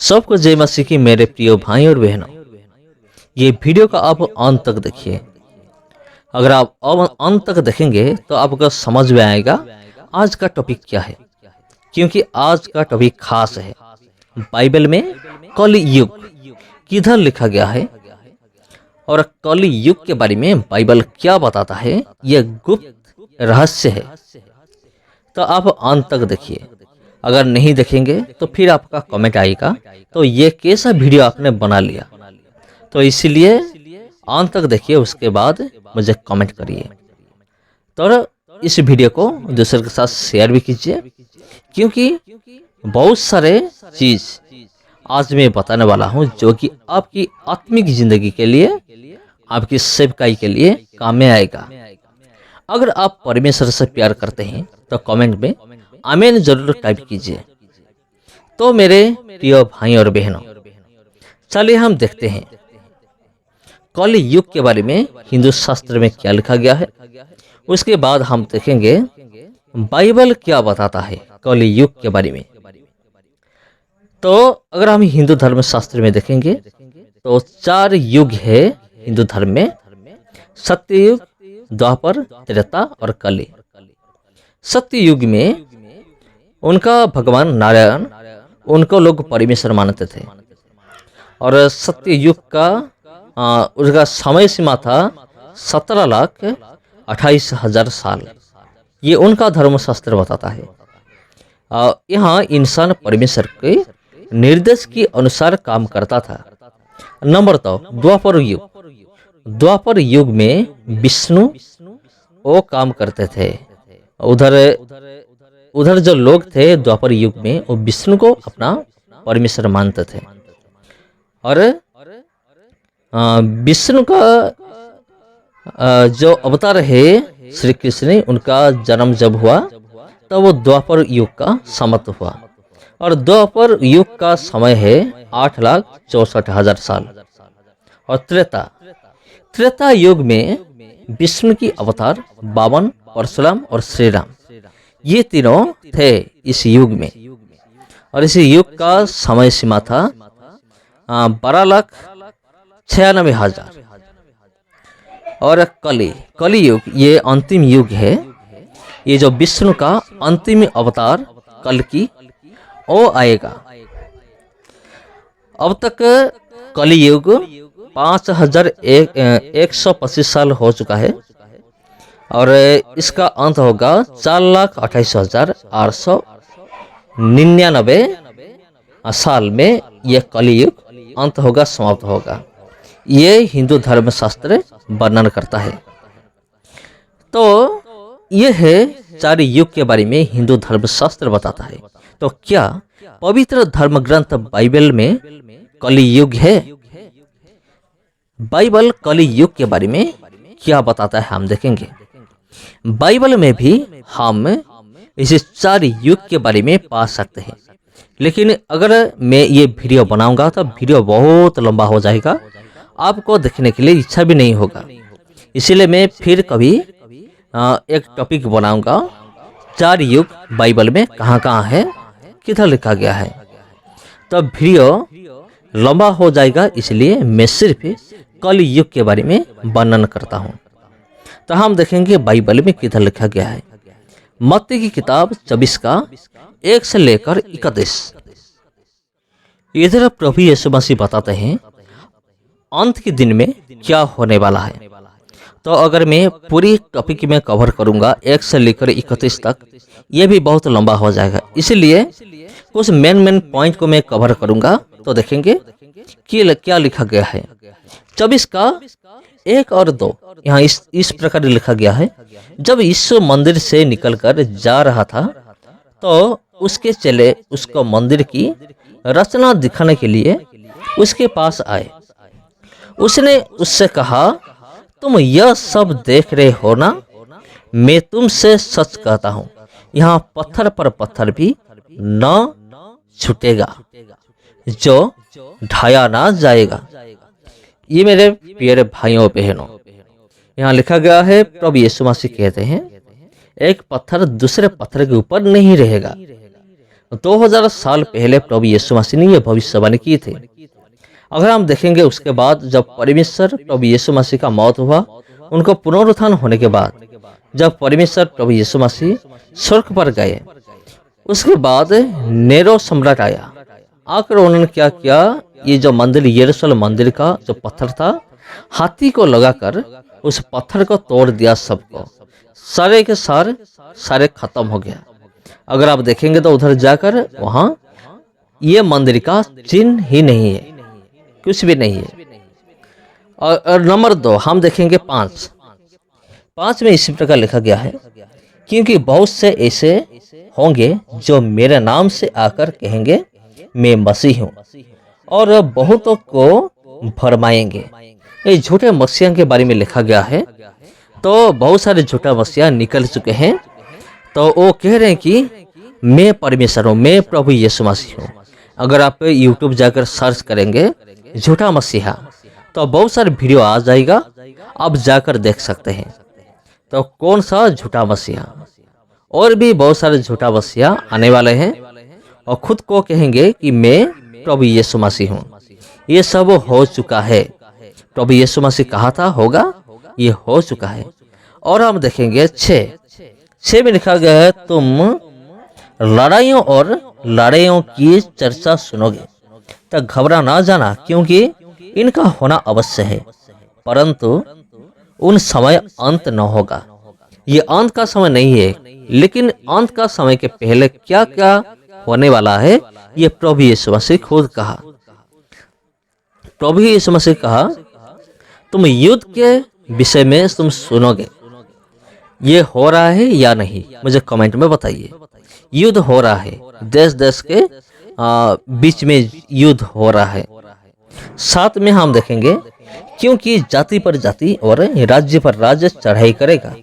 सबको जय मसीह की मेरे प्रिय भाई और बहनों, ये वीडियो का आप अंत तक देखिए। अगर आप अंत तक देखेंगे तो आपको समझ में आएगा आज का टॉपिक क्या है, क्योंकि आज का टॉपिक खास है। बाइबल में कलि युग किधर लिखा गया है और कलि युग के बारे में बाइबल क्या बताता है, यह गुप्त रहस्य है। तो आप अंत तक देखिए। अगर नहीं देखेंगे तो फिर आपका कमेंट आएगा तो ये कैसा वीडियो आपने बना लिया। तो इसीलिए अंत तक देखिए, उसके बाद मुझे कमेंट करिए। तो इस वीडियो को दूसरे के साथ शेयर भी कीजिए, क्योंकि बहुत सारे चीज आज मैं बताने वाला हूं जो कि आपकी आत्मिक जिंदगी के लिए, आपकी सेवकाई के लिए काम में आएगा। अगर आप परमेश्वर से प्यार करते हैं तो कमेंट में आमीन जरूर टाइप कीजिए। तो मेरे प्रिय भाई और बहनों, चलिए हम देखते हैं कलि युग के बारे में हिंदू शास्त्र में क्या लिखा गया है। उसके बाद हम देखेंगे बाइबल क्या बताता है कलि युग के बारे में। तो अगर हम हिंदू धर्म शास्त्र में देखेंगे तो 4 युग है हिंदू धर्म में: सत्ययुग, द्वापर, त्रेता और कलि। सत्ययुग में उनका भगवान नारायण, उनको लोग परमेश्वर मानते थे। और सत्ययुग का उसका समय सीमा था 17,28,000 साल। ये उनका धर्मशास्त्र बताता है। यहाँ इंसान परमेश्वर के निर्देश के अनुसार काम करता था। नंबर 2, द्वापर युग। द्वापर युग में विष्णु वो काम करते थे। उधर जो लोग थे द्वापर युग में, वो विष्णु को अपना परमेश्वर मानते थे। और विष्णु का जो अवतार है श्री कृष्ण, उनका जन्म जब हुआ तब वो द्वापर युग का समाप्त हुआ। और द्वापर युग का समय है 8,64,000 साल। और त्रेता युग में विष्णु की अवतार बावन, परशुराम और श्री राम, ये तीनों थे इस युग में। और इस युग का समय सीमा था 12,96,000। और कलि युग ये अंतिम युग है। ये जो विष्णु का अंतिम अवतार कल्कि वो आएगा। अब तक कलि युग 5,125 साल हो चुका है। और इसका अंत होगा 4,28,899 साल में। यह कलियुग अंत होगा, समाप्त होगा। ये हिंदू धर्म शास्त्र वर्णन करता है। तो यह है 4 युग के बारे में हिंदू धर्म शास्त्र बताता है। तो क्या पवित्र धर्म ग्रंथ बाइबल में कलि युग है? बाइबल कलि युग के बारे में क्या बताता है हम देखेंगे। बाइबल में भी हम इसे 4 युग के बारे में पा सकते हैं, लेकिन अगर मैं ये वीडियो बनाऊंगा तो वीडियो बहुत लंबा हो जाएगा, आपको देखने के लिए इच्छा भी नहीं होगा। इसीलिए मैं फिर कभी एक टॉपिक बनाऊंगा, 4 युग बाइबल में कहाँ कहाँ है, किधर लिखा गया है। तो वीडियो लंबा हो जाएगा, इसलिए मैं सिर्फ कलि युग के बारे में वर्णन करता हूँ। तो हम देखेंगे बाइबल में किधर लिखा गया है। मत्ती की किताब 24 का 1 से लेकर 31। इधर प्रभु यीशु मसीह बताते हैं अंत के दिन में क्या होने वाला है। तो अगर मैं पूरी टॉपिक में कवर करूंगा 1 से लेकर 31 तक, ये भी बहुत लंबा हो जाएगा। इसलिए कुछ मेन पॉइंट को मैं कवर करूंगा। तो देखेंगे कि क्या लिखा गया है। 24 का 1 और 2 यहाँ इस प्रकार लिखा गया है। जब यीशु मंदिर से निकलकर जा रहा था तो उसके चेले उसको मंदिर की रचना दिखाने के लिए उसके पास आए। उसने उससे कहा, तुम यह सब देख रहे हो ना? मैं तुमसे सच कहता हूँ, यहाँ पत्थर पर पत्थर भी न छूटेगा जो ढाया ना जाएगा। ये मेरे प्यारे भाइयों बहनों, यहाँ लिखा गया है प्रभु यीशु मसीह कहते हैं एक पत्थर दूसरे पत्थर के ऊपर नहीं रहेगा, 2000 साल पहले प्रभु यीशु मसीह ने यह भविष्यवाणी की थी। अगर हम देखेंगे उसके बाद जब परमेश्वर प्रभु यीशु मसीह का मौत हुआ, उनको पुनरुत्थान होने के बाद जब परमेश्वर प्रभु यीशु मसीह स्वर्ग पर गए, उसके बाद नेरो सम्राट आया। आकर उन्होंने क्या किया, ये जो मंदिर यरूशलेम मंदिर का जो पत्थर था, हाथी को लगाकर उस पत्थर को तोड़ दिया। सबको सारे के सारे खत्म हो गया। अगर आप देखेंगे तो उधर जाकर वहां ये मंदिर का चिन्ह ही नहीं है, कुछ भी नहीं है। और नंबर 2 हम देखेंगे 5 में इसी प्रकार लिखा गया है, क्योंकि बहुत से ऐसे होंगे जो मेरे नाम से आकर कहेंगे मैं मसीह हूँ, और बहुतों को भरमाएंगे। ये झूठे मसीह के बारे में लिखा गया है। तो बहुत सारे झूठा मसीहा निकल चुके हैं। तो वो कह रहे हैं कि मैं परमेश्वर हूँ, मैं प्रभु यीशु मसीह हूँ। अगर आप यूट्यूब जाकर सर्च करेंगे झूठा मसीहा, तो बहुत सारे वीडियो आ जाएगा, आप जाकर देख सकते हैं। तो कौन सा झूठा मसीहा, और भी बहुत सारे झूठा मसीहा आने वाले हैं और खुद को कहेंगे कि मैं प्रभु यीशु मसीह हूँ। ये सब हो चुका है। प्रभु यीशु मसीह कहा था होगा, ये हो चुका है। और हम देखेंगे 6 में लिखा गया है, तुम लड़ाइयों और लड़ाइयों की चर्चा सुनोगे, तो घबरा ना जाना, क्योंकि इनका होना अवश्य है, परंतु उन समय अंत न होगा। ये अंत का समय नहीं है, लेकिन अंत का समय के पहले क्या क्या होने वाला है, ये प्रभु यीशु मसीह खुद कहा। प्रभु यीशु मसीह कहा, तुम युद्ध के विषय में तुम सुनोगे। ये हो रहा है या नहीं, मुझे कमेंट में बताइए। युद्ध हो रहा है, देश देश के बीच में युद्ध हो रहा है। 7 में हम देखेंगे, क्योंकि जाति पर जाति और राज्य पर राज्य चढ़ाई करेगा,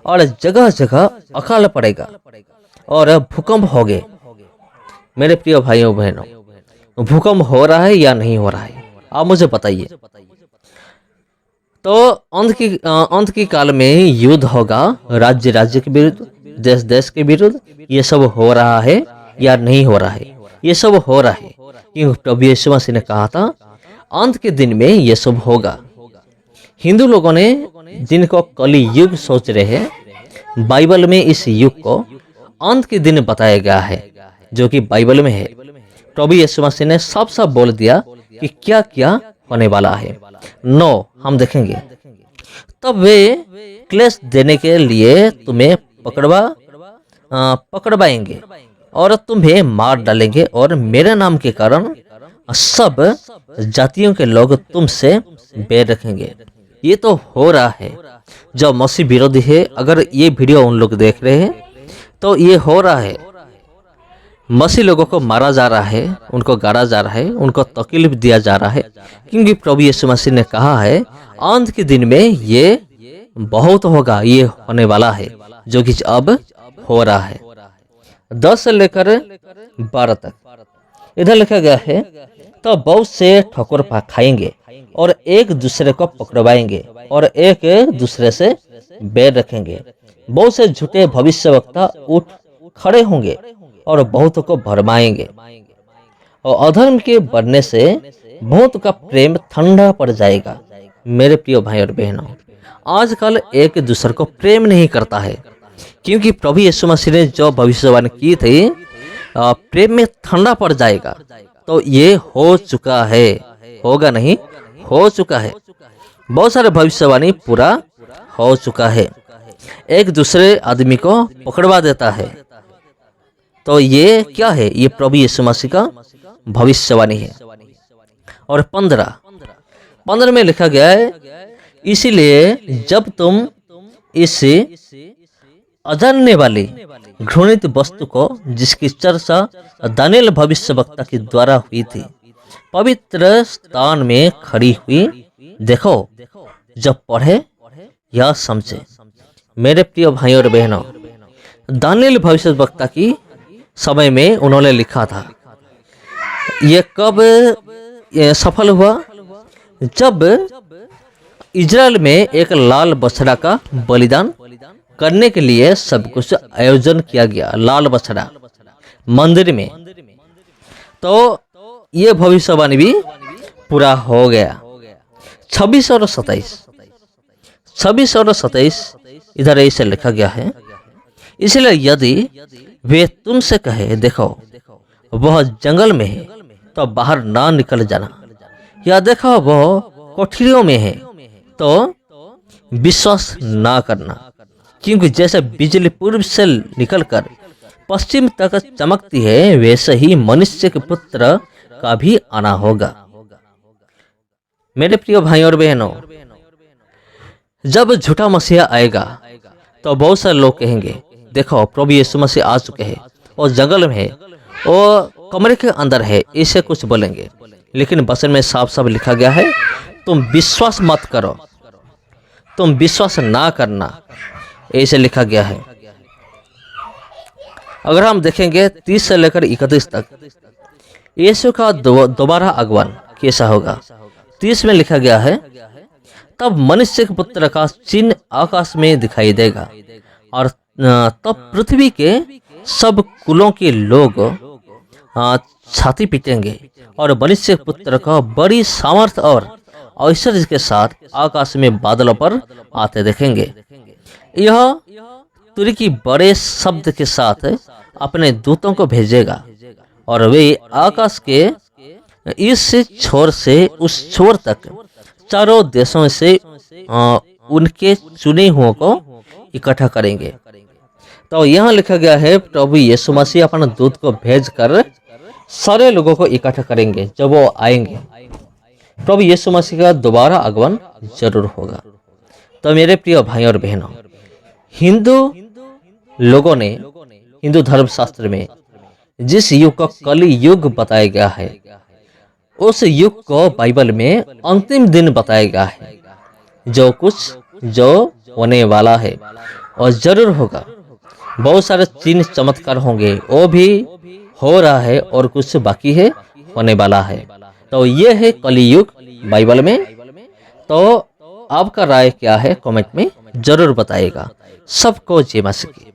और जगह जगह अकाल पड़ेगा और भूकंप होंगे। मेरे प्रिय भाइयों बहनों, भूकंप हो रहा है या नहीं हो रहा है, आप मुझे बताइए। तो अंत की काल में युद्ध होगा, राज्य राज्य के विरुद्ध, देश देश के विरुद्ध। ये सब हो रहा है या नहीं हो रहा है, ये सब हो रहा है, क्योंकि प्रभु यीशु मसीह ने कहा था अंत के दिन में ये सब होगा। हिंदू लोगों ने जिनको कली युग सोच रहे हैं, बाइबल में इस युग को अंत के दिन बताया गया है, जो कि बाइबल में है। प्रभु यीशु मसीह ने साफ साफ बोल दिया कि क्या क्या होने वाला है। 9 हम देखेंगे, तब वे क्लेश देने के लिए तुम्हें पकड़वाएंगे और तुम्हें मार डालेंगे, और मेरे नाम के कारण सब जातियों के लोग तुमसे बैर रखेंगे। ये तो हो रहा है। जो मसीह विरोधी है, अगर ये वीडियो उन लोग देख रहे हैं, तो ये हो रहा है। मसीह लोगों को मारा जा रहा है, उनको गाड़ा जा रहा है, उनको तकलीफ दिया जा रहा है, क्योंकि प्रभु यीशु मसीह ने कहा है अंत के दिन में ये बहुत होगा, ये होने वाला है, जो कि अब हो रहा है। 10 से लेकर 12 तक इधर लिखा गया है, तो बहुत से ठोकर खाएंगे और एक दूसरे को पकड़वाएंगे और एक दूसरे से बैर रखेंगे। बहुत से झूठे भविष्यवक्ता उठ खड़े होंगे और बहुत को भरमाएंगे, और अधर्म के बढ़ने से बहुत का प्रेम ठंडा पड़ जाएगा। मेरे प्रिय भाई और बहनों, आजकल एक दूसरे को प्रेम नहीं करता है, क्योंकि प्रभु यीशु मसीह ने जो भविष्यवाणी की थी, प्रेम में ठंडा पड़ जाएगा, तो ये हो चुका है, होगा नहीं, हो चुका है। बहुत सारे भविष्यवाणी पूरा हो चुका है। एक दूसरे आदमी को पकड़वा देता है, तो ये क्या है, ये प्रभु यीशु मसीह का भविष्यवाणी है। और 15 में लिखा गया है, इसीलिए जब तुम इस अजानने वाली घृणित वस्तु को, जिसकी चर्चा दानियेल भविष्यवक्ता के द्वारा हुई थी, पवित्र स्थान में खड़ी हुई देखो, जब पढ़े या समझे। मेरे प्रिय भाइयों और बहनों, दानियेल भविष्यवक्ता की समय में उन्होंने लिखा था। ये कब सफल हुआ, जब इजराइल में एक लाल बछड़ा का बलिदान करने के लिए सब कुछ आयोजन किया गया। लाल बछड़ा मंदिर में। तो ये भविष्यवाणी भी पूरा हो गया। 26 और 27 इधर ऐसे लिखा गया है, इसलिए यदि वे तुमसे कहे देखो वह जंगल में है तो बाहर ना निकल जाना, या देखो वह कोठरियों में है तो विश्वास ना करना, क्योंकि जैसे बिजली पूर्व से निकलकर पश्चिम तक चमकती है, वैसे ही मनुष्य के पुत्र का भी आना होगा। मेरे प्रिय भाई और बहनों, जब झूठा मसीहा आएगा तो बहुत सारे लोग कहेंगे देखो प्रभु यीशु मसीह आ चुके हैं और जंगल में है और कमरे के अंदर है, ऐसे कुछ बोलेंगे। लेकिन वचन में साफ साफ लिखा गया है तुम विश्वास मत करो, तुम विश्वास ना करना, ऐसे लिखा गया है। अगर हम देखेंगे 30 से लेकर 31 तक यीशु का दोबारा आगमन कैसा होगा। 30 में लिखा गया है तब मनुष्य के पुत्र का चिन्ह आकाश में दिखाई देगा और तब पृथ्वी के सब कुलों के लोग छाती पीटेंगे और मनुष्य के पुत्र का बड़ी सामर्थ और ऐश्वर्य के साथ आकाश में बादलों पर आते देखेंगे। यह तुरी की बड़े शब्द के साथ अपने दूतों को भेजेगा और वे आकाश के इस छोर से उस छोर तक चारों देशों से उनके चुने हुओं को इकट्ठा करेंगे। तो यहाँ लिखा गया है प्रभु यीशु मसीह अपना दूत को भेजकर सारे लोगों को इकट्ठा करेंगे। जब वो आएंगे प्रभु यीशु मसीह का दोबारा आगमन जरूर होगा। तो मेरे प्रिय भाई और बहनों, हिंदू लोगों ने हिंदू धर्मशास्त्र में जिस युग का कली युग बताया गया है, उस युग को बाइबल में अंतिम दिन बताया गया है, जो होने वाला है और जरूर होगा। बहुत सारे चिन्ह चमत्कार होंगे, वो भी हो रहा है और कुछ बाकी है, होने वाला है। तो ये है कलियुग बाइबल में। तो आपका राय क्या है कमेंट में जरूर बताइएगा। सबको जय मसीह की।